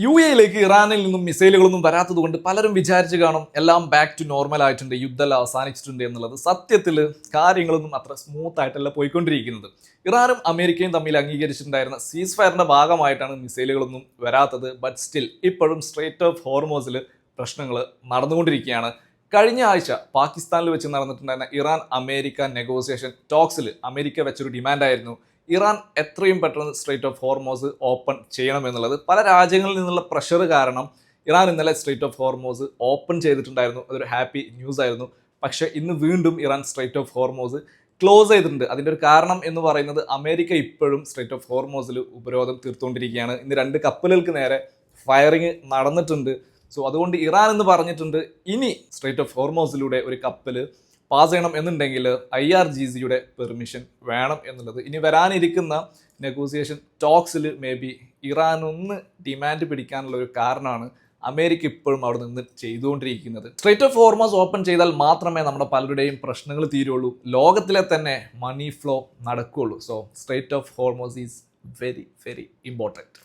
UAE-യിലേക്ക് ഇറാനിൽ നിന്നും മിസൈലുകളൊന്നും വരാത്തതുകൊണ്ട് പലരും വിചാരിച്ചു കാണും എല്ലാം ബാക്ക് ടു നോർമൽ ആയിട്ടുണ്ട്, യുദ്ധം അവസാനിച്ചിട്ടുണ്ട് എന്നുള്ളത്. സത്യത്തിൽ കാര്യങ്ങളൊന്നും അത്ര സ്മൂത്ത് ആയിട്ടല്ല പോയിക്കൊണ്ടിരിക്കുന്നത്. ഇറാനും അമേരിക്കയും തമ്മിൽ അംഗീകരിച്ചിട്ടുണ്ടായിരുന്ന സീസ് ഫയറിന്റെ ഭാഗമായിട്ടാണ് മിസൈലുകളൊന്നും വരാത്തത്. ബട്ട് സ്റ്റിൽ ഇപ്പോഴും സ്ട്രേറ്റ് ഓഫ് ഹോർമോസിൽ പ്രശ്നങ്ങൾ നടന്നുകൊണ്ടിരിക്കുകയാണ്. കഴിഞ്ഞ ആഴ്ച പാകിസ്ഥാനിൽ വെച്ച് നടന്നിട്ടുണ്ടായിരുന്ന ഇറാൻ അമേരിക്ക നെഗോസിയേഷൻ ടോക്സിൽ അമേരിക്ക വെച്ചൊരു ഡിമാൻഡായിരുന്നു ഇറാൻ എത്രയും പെട്ടെന്ന് സ്ട്രേറ്റ് ഓഫ് ഹോർമോസ് ഓപ്പൺ ചെയ്യണമെന്നുള്ളത്. പല രാജ്യങ്ങളിൽ നിന്നുള്ള പ്രഷർ കാരണം ഇറാൻ ഇന്നലെ സ്ട്രേറ്റ് ഓഫ് ഹോർമോസ് ഓപ്പൺ ചെയ്തിട്ടുണ്ടായിരുന്നു. അതൊരു ഹാപ്പി ന്യൂസ് ആയിരുന്നു. പക്ഷേ ഇന്ന് വീണ്ടും Iran straight of Hormuz close ചെയ്തിട്ടുണ്ട്. അതിൻ്റെ ഒരു കാരണം എന്ന് പറയുന്നത് അമേരിക്ക ഇപ്പോഴും സ്ട്രേറ്റ് ഓഫ് ഹോർമോസിൽ ഉപരോധം തീർത്തുകൊണ്ടിരിക്കുകയാണ്. ഇന്ന് 2 കപ്പലുകൾക്ക് നേരെ ഫയറിങ് നടന്നിട്ടുണ്ട്. സോ അതുകൊണ്ട് ഇറാൻ എന്ന് പറഞ്ഞിട്ടുണ്ട് ഇനി സ്ട്രേറ്റ് ഓഫ് ഹോർമോസിലൂടെ ഒരു കപ്പൽ പാസ് ചെയ്യണം എന്നുണ്ടെങ്കിൽ IRGCയുടെ പെർമിഷൻ വേണം എന്നുള്ളത്. ഇനി വരാനിരിക്കുന്ന നെഗോസിയേഷൻ ടോക്സിൽ മേ ബി ഇറാൻ ഒന്ന് ഡിമാൻഡ് പിടിക്കാനുള്ള ഒരു കാരണമാണ് അമേരിക്ക ഇപ്പോഴും അവിടെ നിന്ന് ചെയ്തുകൊണ്ടിരിക്കുന്നത്. സ്ട്രേറ്റ് ഓഫ് ഹോർമോസ് ഓപ്പൺ ചെയ്താൽ മാത്രമേ നമ്മുടെ പലരുടെയും പ്രശ്നങ്ങൾ തീരുള്ളൂ, ലോകത്തിലെ തന്നെ മണി ഫ്ലോ നടക്കുകയുള്ളൂ. So straight of Hormuz is very very important.